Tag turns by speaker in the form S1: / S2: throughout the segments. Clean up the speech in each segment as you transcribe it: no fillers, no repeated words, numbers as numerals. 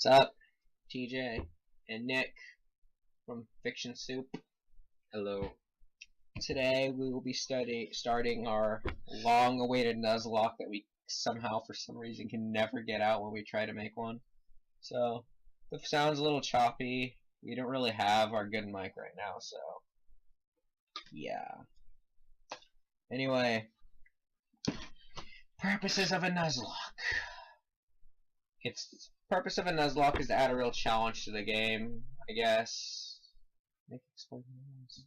S1: What's up? TJ and Nick from Fiction Soup.
S2: Hello.
S1: Today we will be starting our long-awaited Nuzlocke that we somehow, for some reason, can never get out when we try to make one. So, the sound's a little choppy. We don't really have our good mic right now, so yeah. Anyway, purposes of a Nuzlocke. Purpose of a Nuzlocke is to add a real challenge to the game, I guess. Nick, explain this.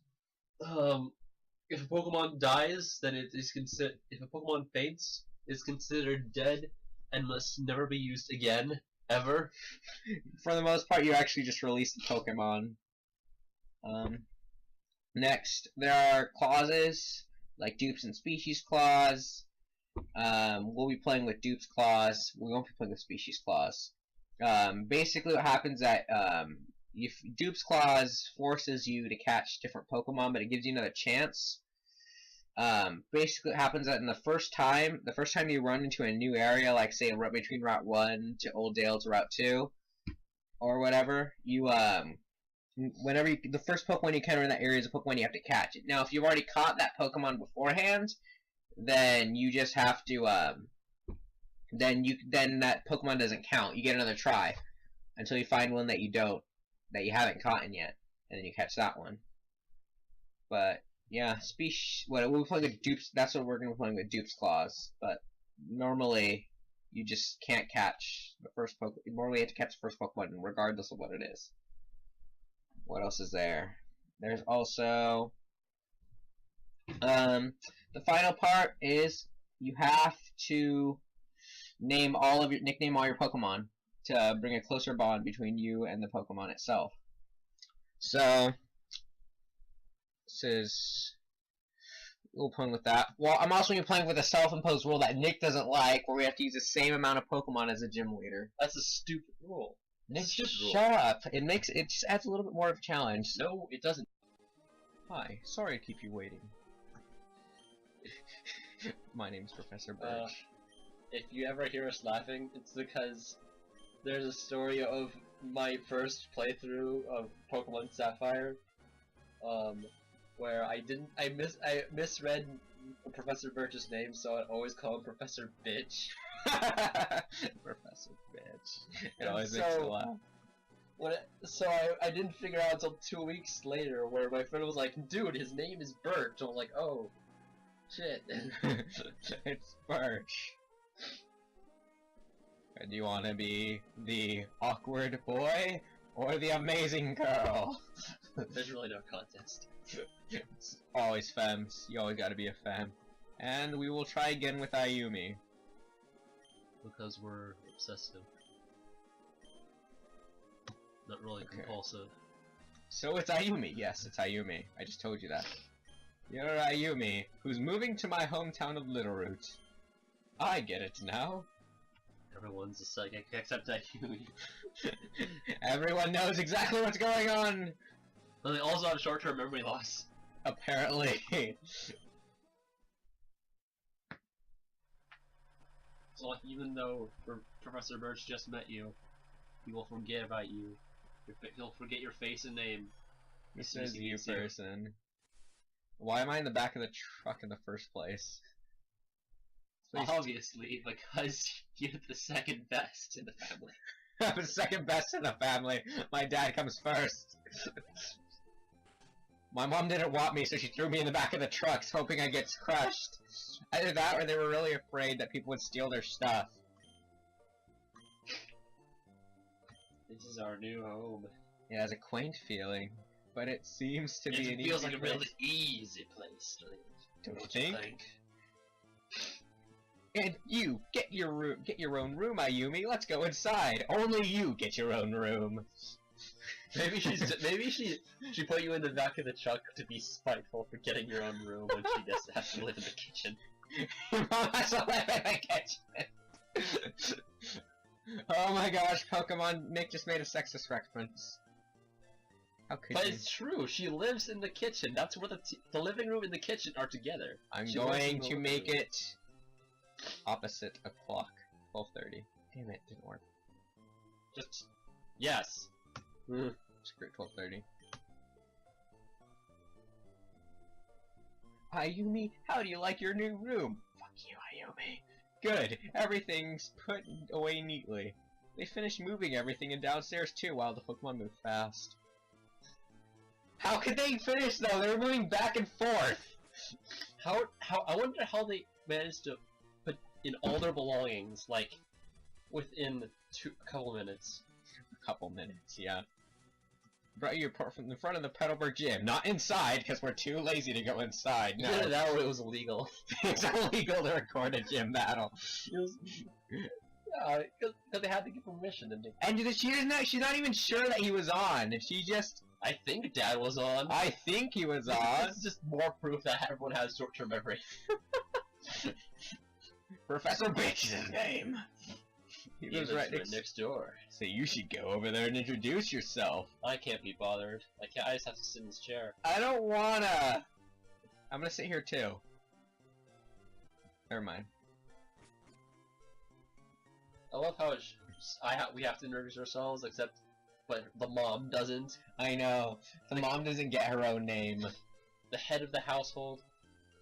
S2: If a Pokemon dies, then it is considered. If a Pokemon faints, it's considered dead and must never be used again, ever.
S1: For the most part, you actually just release the Pokemon. Next, there are clauses like dupes and species clause. We'll be playing with dupes clause. We won't be playing with species clause. Basically, what happens that if dupes clause forces you to catch different Pokemon, but it gives you another chance. Basically, what happens that in the first time you run into a new area, like say between Route 1 to Old Dale to Route 2, or whatever, you the first Pokemon you encounter in that area is a Pokemon you have to catch. Now, if you've already caught that Pokemon beforehand, then you just have to then that Pokemon doesn't count. You get another try until you find one that you haven't caught yet, and then you catch that one. But yeah, we'll be playing with dupes. That's what we're gonna be playing with dupes clause. But normally you just can't catch the first Pokemon. Normally you have to catch the first Pokemon regardless of what it is. What else is there? There's also the final part is you have to nickname all your Pokemon to bring a closer bond between you and the Pokemon itself. So we'll play with that. Well, I'm also going to be playing with a self-imposed rule that Nick doesn't like, where we have to use the same amount of Pokemon as a gym leader.
S2: That's a stupid rule.
S1: Nick, just shut up. It just adds a little bit more of a challenge.
S2: No, it doesn't.
S1: Hi, sorry to keep you waiting. My name's Professor Birch.
S2: If you ever hear us laughing, it's because there's a story of my first playthrough of Pokemon Sapphire, where I misread Professor Birch's name, so I always call him Professor Bitch.
S1: Professor Bitch. It always makes me laugh.
S2: So I didn't figure out until 2 weeks later, where my friend was like, "Dude, his name is Birch." I was like, "Oh, shit."
S1: It's Birch. Do you want to be the awkward boy or the amazing girl?
S2: There's really no contest.
S1: It's always femmes. You always gotta be a femme. And we will try again with Ayumi.
S2: Because we're obsessive. Not really compulsive.
S1: So it's Ayumi. Yes, it's Ayumi. I just told you that. You're Ayumi, who's moving to my hometown of Littleroot. I get it now.
S2: Everyone's a psychic except Ayumi.
S1: Everyone knows exactly what's going on!
S2: But they also have short-term memory loss.
S1: Apparently.
S2: So like, even though Professor Birch just met you, he will forget about you. He'll forget your face and name.
S1: This is you person. Why am I in the back of the truck in the first place?
S2: Obviously, because you're the second best in the family.
S1: I'm the second best in the family. My dad comes first. My mom didn't want me, so she threw me in the back of the trucks, hoping I get crushed. Either that, or they were really afraid that people would steal their stuff.
S2: This is our new home.
S1: It has a quaint feeling, but it seems to be an easy place.
S2: It feels like a really easy place to live.
S1: Don't you think? And you, get your own room, Ayumi. Let's go inside. Only you get your own room.
S2: Maybe she put you in the back of the truck to be spiteful for getting your own room when she doesn't have to live in the kitchen.
S1: Your mom has to live in the kitchen. Oh my gosh, Pokemon! Nick just made a sexist reference. How could
S2: But
S1: you?
S2: it's true. She lives in the kitchen. That's where the living room and the kitchen are together.
S1: I'm going to make it opposite o'clock. 12:30. Damn it, didn't work.
S2: Just Yes.
S1: It's great 12:30. Ayumi, how do you like your new room? Fuck you, Ayumi. Good. Everything's put away neatly. They finished moving everything in downstairs too while the Pokemon move fast. How could they finish though? They were moving back and forth!
S2: How I wonder how they managed to put in all their belongings, like, within a couple minutes.
S1: A couple minutes, yeah. Brought you apart from the front of the Petalburg gym. Not inside, because we're too lazy to go inside. No.
S2: Yeah, that way it was illegal.
S1: It's illegal to record a gym battle.
S2: Yeah, because they had to get permission.
S1: And she's not even sure that he was on. She just...
S2: I think Dad was on.
S1: I think he was on.
S2: It's just more proof that everyone has short-term memory.
S1: Professor Bitch is his name. He was right
S2: next door.
S1: So you should go over there and introduce yourself.
S2: I can't be bothered. I just have to sit in this chair.
S1: I don't wanna. I'm gonna sit here too. Never mind.
S2: I love how we have to introduce ourselves, but the mom doesn't.
S1: I know. The mom doesn't get her own name.
S2: The head of the household.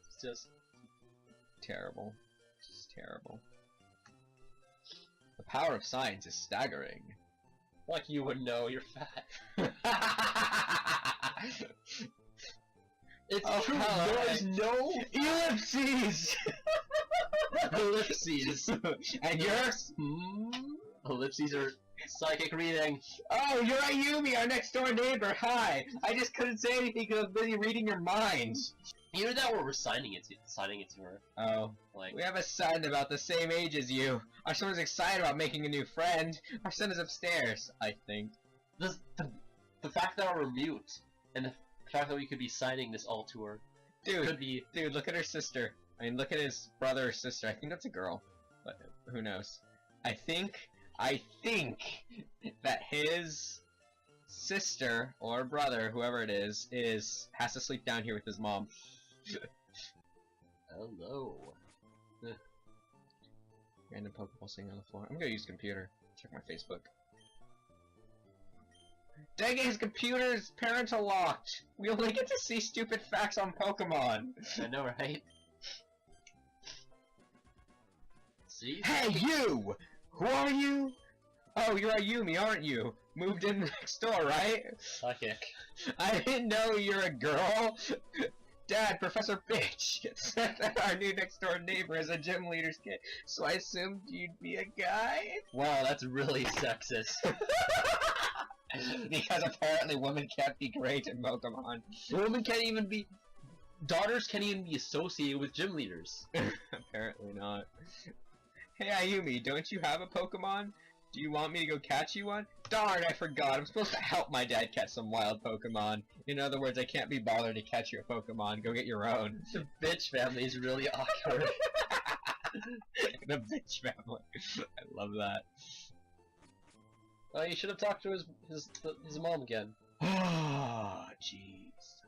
S2: It's just
S1: terrible. Just terrible. The power of science is staggering.
S2: Like you would know, you're fat. It's true, there's no
S1: ellipses!
S2: ellipses.
S1: And yours?
S2: Ellipses are psychic reading.
S1: Oh, you're Ayumi, our next door neighbor. Hi. I just couldn't say anything because I was busy reading your minds.
S2: You know that we're signing it to her.
S1: Oh.
S2: Like,
S1: we have a son about the same age as you. Our son is excited about making a new friend. Our son is upstairs, I think.
S2: The fact that we're mute, and the fact that we could be signing this all to her.
S1: Dude, look at her sister. I mean, look at his brother or sister. I think that's a girl, but who knows? I think that his sister or brother, whoever it is, has to sleep down here with his mom.
S2: Hello.
S1: Random Pokeball sitting on the floor. I'm gonna use computer. Check my Facebook. Dang it, his computer's parental locked! We only get to see stupid facts on Pokemon!
S2: I know, right? See?
S1: Hey, you! Who are you? Oh, you're Ayumi, aren't you? Moved in next door, right?
S2: Psychic.
S1: I didn't know you're a girl! Dad, Professor Bitch said that our new next door neighbor is a gym leader's kid, so I assumed you'd be a guy?
S2: Wow, that's really sexist.
S1: Because apparently women can't be great in Pokemon.
S2: Daughters can't even be associated with gym leaders.
S1: Apparently not. Hey Ayumi, don't you have a Pokemon? Do you want me to go catch you one? Darn, I forgot. I'm supposed to help my dad catch some wild Pokemon. In other words, I can't be bothered to catch your Pokemon. Go get your own.
S2: The bitch family is really awkward.
S1: The bitch family. I love that.
S2: You should have talked to his mom again.
S1: Oh, jeez.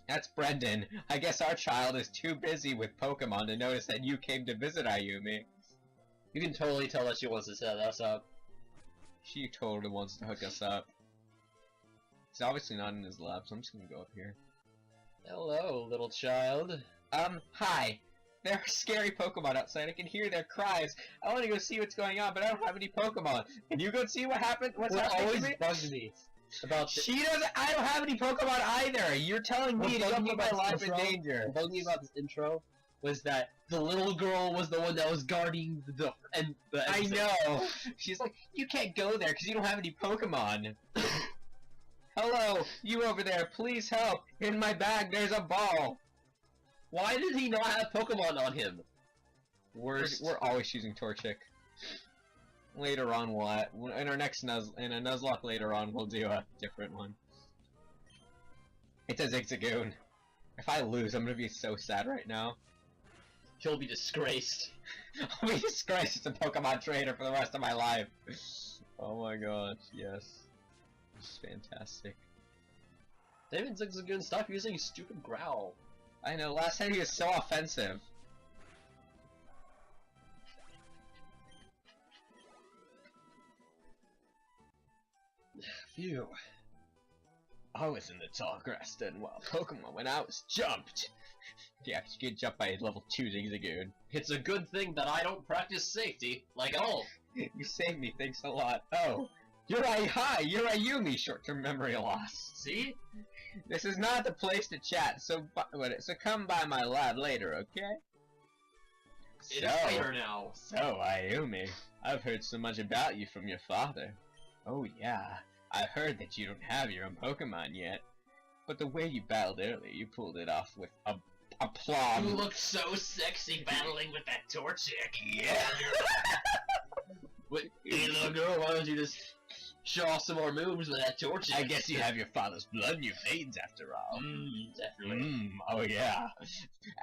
S1: That's Brendan. I guess our child is too busy with Pokemon to notice that you came to visit Ayumi.
S2: You can totally tell that she wants to set us up.
S1: She totally wants to hook us up. He's obviously not in his lab, so I'm just gonna go up here.
S2: Hello, little child.
S1: Hi. There are scary Pokemon outside. I can hear their cries. I want to go see what's going on, but I don't have any Pokemon. Can you go see what happened? What's happening
S2: always
S1: to me?
S2: bugs me about
S1: She doesn't. I don't have any Pokemon either. You're telling me to go put my life in danger.
S2: What bugged me about this intro was that the little girl was the one that was guarding the
S1: I know. She's like, you can't go there because you don't have any Pokemon. Hello, you over there. Please help. In my bag, there's a ball.
S2: Why did he not have Pokemon on him?
S1: We're always choosing Torchic. Later on, in our next Nuzlocke later on, we'll do a different one. It's a Zigzagoon. If I lose, I'm gonna be so sad right now.
S2: He'll be disgraced.
S1: I'll be disgraced as a Pokemon trainer for the rest of my life. Oh my gosh, yes. It's fantastic.
S2: David Zigzagoon, stop using stupid growl.
S1: I know, last time he was so offensive. Phew. I was in the tall grass then while Pokemon when I was jumped. Yeah, you get jumped by a level 2 Zigzagoon.
S2: It's a good thing that I don't practice safety, like all.
S1: You saved me, thanks a lot. Oh, you're Yumi, short-term memory loss.
S2: See?
S1: This is not the place to chat, so come by my lab later, okay?
S2: It's later now.
S1: So, Ayumi, I've heard so much about you from your father. Oh yeah, I heard that you don't have your own Pokemon yet. But the way you battled earlier, you pulled it off with aplomb.
S2: You look so sexy battling with that Torchic.
S1: Yeah!
S2: Wait, hey little girl, why don't you just show off some more moves with that Torchic?
S1: I guess you have your father's blood in your veins after all.
S2: Definitely.
S1: Oh yeah.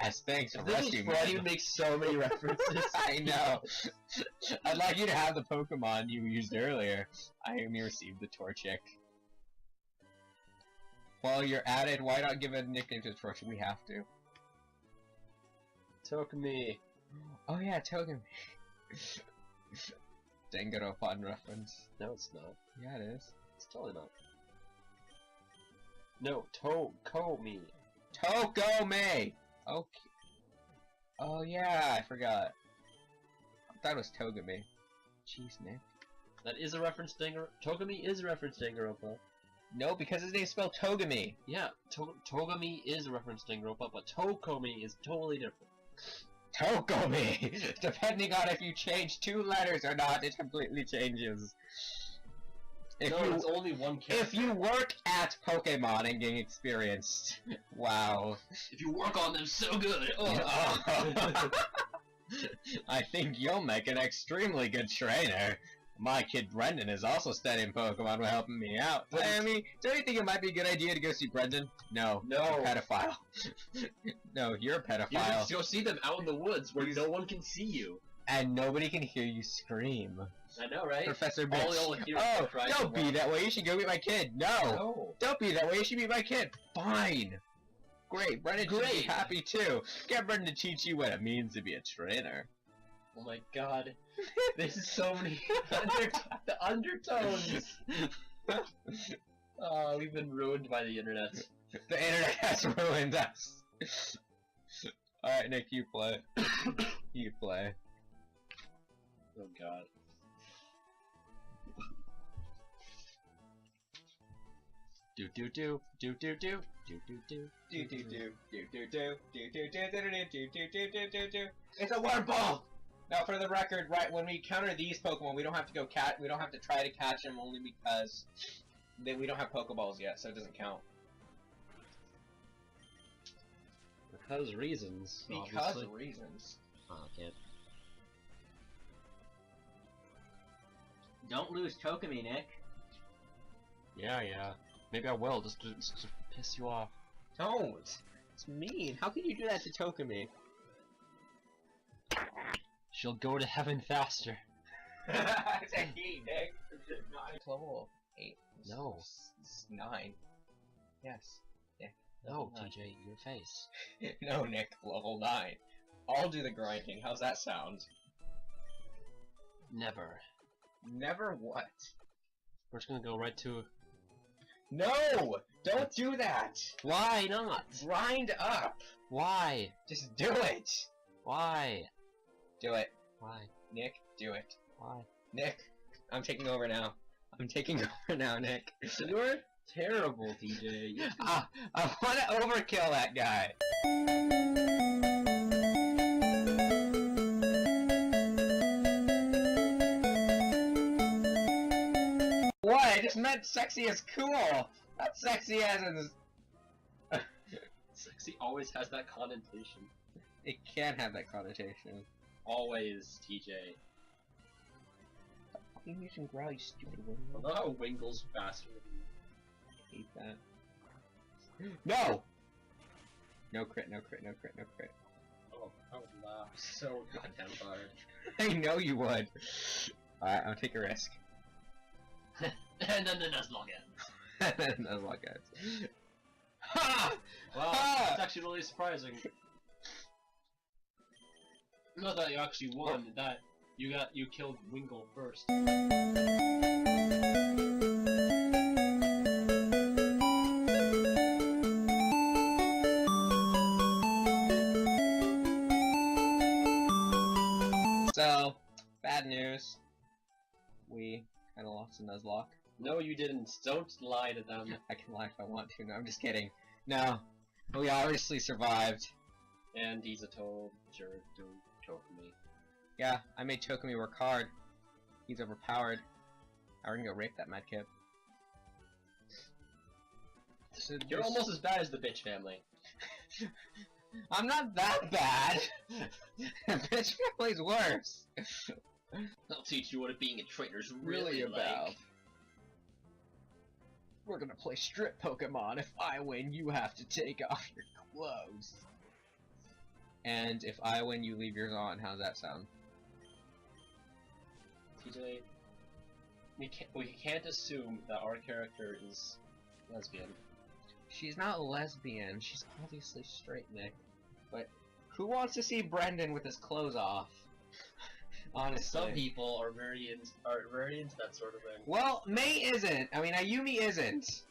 S1: As thanks for rescuing me.
S2: You make so many references.
S1: I know. I'd like you to have the Pokemon you used earlier. I only received the Torchic. While you're at it, why not give a nickname to the Torchic? We have to.
S2: Tokumi.
S1: Oh yeah, Togami. Danganronpa reference.
S2: No, it's not.
S1: Yeah, it is.
S2: It's totally not. No, Tokomi.
S1: Tokome! Okay. Oh yeah, I forgot. I thought it was Togami. Jeez, Nick.
S2: That is a reference to Togami is a reference to Danganronpa.
S1: No, because his name's spelled Togami.
S2: Yeah, Togami is a reference to Danganronpa, but Tokomi is totally different.
S1: Tokomi! Depending on if you change 2 letters or not, it completely changes.
S2: It's only one character.
S1: If you work at Pokemon and gain experience, wow.
S2: If you work on them so good.
S1: I think you'll make an extremely good trainer. My kid Brendan is also studying Pokemon while helping me out. I mean, do you think it might be a good idea to go see Brendan? No.
S2: No.
S1: You're a pedophile. No, you're a pedophile.
S2: You can go see them out in the woods where no one can see you.
S1: And nobody can hear you scream.
S2: I know, right?
S1: Professor Bitch.
S2: Oh,
S1: don't be that way. You should go meet my kid. No. Don't be that way. You should meet my kid. Fine. Great. Brendan should be happy too. Get Brendan to teach you what it means to be a trainer.
S2: Oh my god. There's so many the undertones. We've been ruined by the internet.
S1: The internet has ruined us. Alright, Nick, you play. You play.
S2: Oh god. Do do do do do do do do do do do do do do do do do do.
S1: It's a word ball! Now, for the record, right when we counter these Pokemon, we don't have to go we don't have to try to catch them only because we don't have Pokeballs yet, so it doesn't count.
S2: Because reasons.
S1: Because reasons.
S2: Oh, kid.
S3: Don't lose Tokumi, Nick.
S2: Yeah. Maybe I will, just to piss you off.
S1: Don't! It's mean. How can you do that to Tokumi?
S2: She'll go to heaven faster.
S1: It's a he, Nick. Level 8.
S2: No.
S1: 9. Yes. Nick.
S2: No, TJ, your face.
S1: No, Nick. Level 9. I'll do the grinding. How's that sound?
S2: Never.
S1: Never what?
S2: We're just gonna go right to...
S1: No! Don't do that!
S2: Why not?
S1: Grind up!
S2: Why?
S1: Just do it!
S2: Why?
S1: Do it.
S2: Why?
S1: Nick, do it.
S2: Why?
S1: Nick, I'm taking over now. I'm taking over now, Nick.
S2: You're terrible, TJ.
S1: I want to overkill that guy. What? I just meant sexy as cool. Not sexy as in...
S2: Sexy always has that connotation.
S1: It can have that connotation.
S2: Always, TJ.
S1: You using growl, you stupid
S2: I
S1: Wingle.
S2: love how Wingle's faster than you.
S1: I hate that. No! No crit, no crit, no crit, no crit.
S2: Oh, I would laugh so goddamn hard.
S1: I know you would. Alright, I'll take a risk.
S2: And then the Nuzlocke ends.
S1: Nuzlocke ends. Ha!
S2: Wow,
S1: Ha!
S2: that's actually really surprising. Not that you actually won, that you killed Wingle first.
S1: Kinda lost in Nuzlocke.
S2: No, you didn't. Don't lie to them.
S1: I can lie if I want to. No, I'm just kidding. No. We obviously survived.
S2: And he's a total jerk. Don't choke me.
S1: Yeah, I made Chokumi work hard. He's overpowered. We're gonna go rape that medkit.
S2: You're almost as bad as the bitch family.
S1: I'm not that bad! Bitch family's worse!
S2: I'll teach you what being a traitor's
S1: Really
S2: really
S1: about.
S2: like.
S1: We're gonna play strip Pokemon. If I win, you have to take off your clothes. And if I win, you leave yours on. How's that sound?
S2: TJ, we can't assume that our character is lesbian.
S1: She's not lesbian. She's obviously straight, Nick. But who wants to see Brendan with his clothes off? Honestly.
S2: Some people are very into that sort of thing.
S1: Well, May isn't. I mean, Ayumi isn't.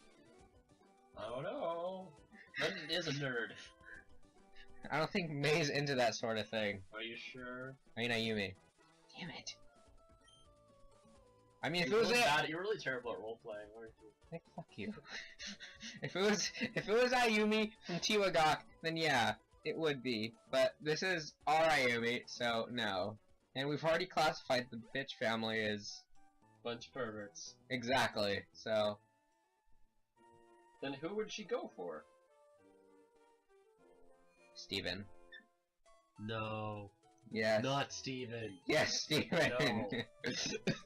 S2: I don't know. Brendan is a nerd.
S1: I don't think May's into that sort of thing.
S2: Are you sure?
S1: I mean, Ayumi. Damn it. I mean, if
S2: You're
S1: it was
S2: really
S1: it,
S2: bad. You're really terrible at role playing, aren't you?
S1: Nick, fuck you. if it was Ayumi from Tiwagak, then yeah, it would be. But this is our Ayumi, so no. And we've already classified the bitch family as
S2: Bunch of perverts.
S1: exactly. So
S2: Then who would she go for?
S1: Steven.
S2: No.
S1: Yes.
S2: Not Steven.
S1: Yes, Steven.
S2: No.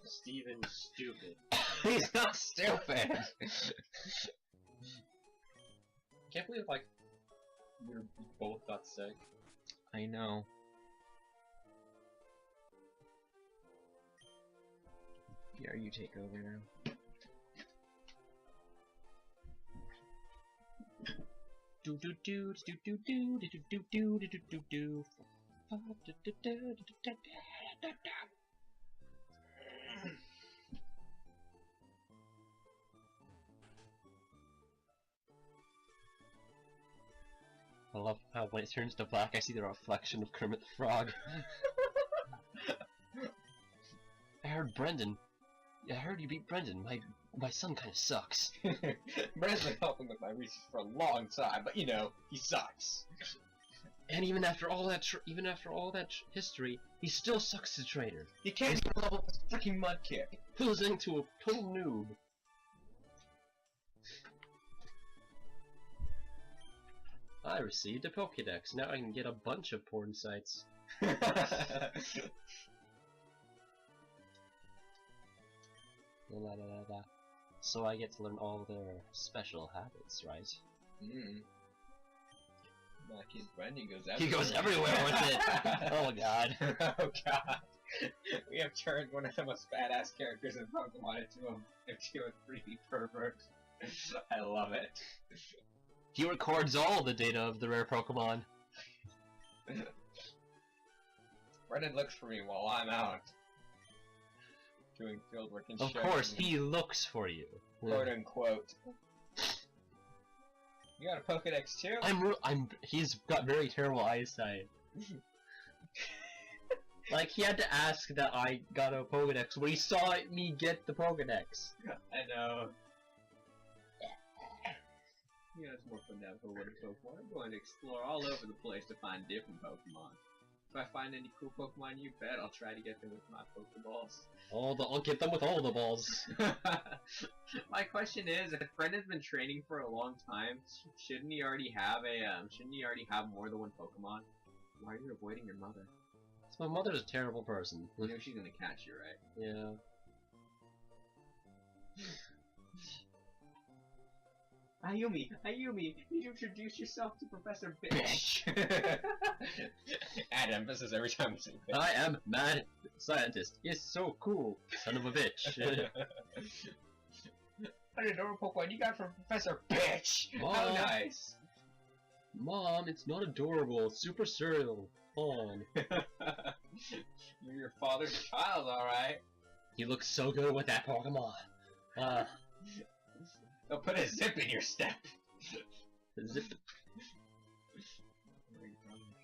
S2: Steven's stupid.
S1: He's not stupid.
S2: Can't believe like we both got sick.
S1: I know. Yeah, you take over now. Do do do do do do do do do do do do.
S2: I love how when it turns to black, I see the reflection of Kermit the Frog. I heard Brendan. I heard you beat Brendan. My son kind of sucks.
S1: Brendan's been helping with my research for a long time, but you know, he sucks.
S2: And even after all that, history, he still sucks as a traitor.
S1: He can't even level up his freaking mudkip.
S2: Losing to a total noob. I received a Pokédex. Now I can get a bunch of porn sites. La, la, la, la. So I get to learn all their special habits, right?
S1: My kid Brendan goes everywhere.
S2: He goes everywhere with it! Oh god.
S1: Oh god. We have turned one of the most badass characters in Pokemon into a creepy pervert. I love it.
S2: He records all the data of the rare Pokemon.
S1: Brendan looks for me while I'm out doing fieldwork and
S2: Of course, he looks for you.
S1: quote unquote. You got a Pokedex too?
S2: He's got very terrible eyesight. Like, he had to ask that I got a Pokedex when he saw me get the Pokedex.
S1: I know. Yeah, it's more fun to have a word Pokemon. I'm going to explore all over the place to find different Pokemon. If I find any cool Pokemon, you bet I'll try to get them with my Pokeballs.
S2: I'll get them with all the balls.
S1: My question is, if Brendan's been training for a long time, shouldn't he already have more than one Pokemon? Why are you avoiding your mother?
S2: My mother's a terrible person.
S1: You know she's gonna catch you, right?
S2: Yeah.
S1: Ayumi, you introduce yourself to Professor Bitch. Add emphasis every time we say bitch.
S2: I am mad scientist. He's so cool, son of a bitch.
S1: What adorable Pokemon you got from Professor Bitch!
S2: Mom.
S1: How nice!
S2: Mom, it's not adorable. It's super surreal. On.
S1: You're your father's child, alright.
S2: He looks so good with that Pokemon.
S1: They'll put a zip in your step.
S2: Zip.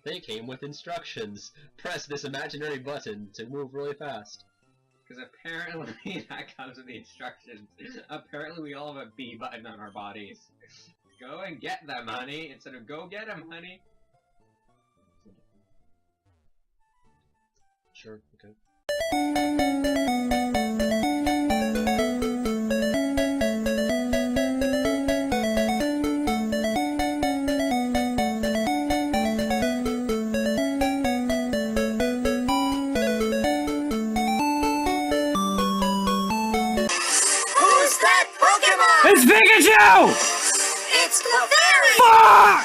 S2: They came with instructions. Press this imaginary button to move really fast.
S1: Because apparently that comes with the instructions. Apparently we all have a B button on our bodies. Go and get them, honey, instead of go get them, honey.
S2: Sure, okay.
S3: Who's that Pokemon?
S4: It's Pikachu!
S3: It's Clefairy!
S4: Fuck!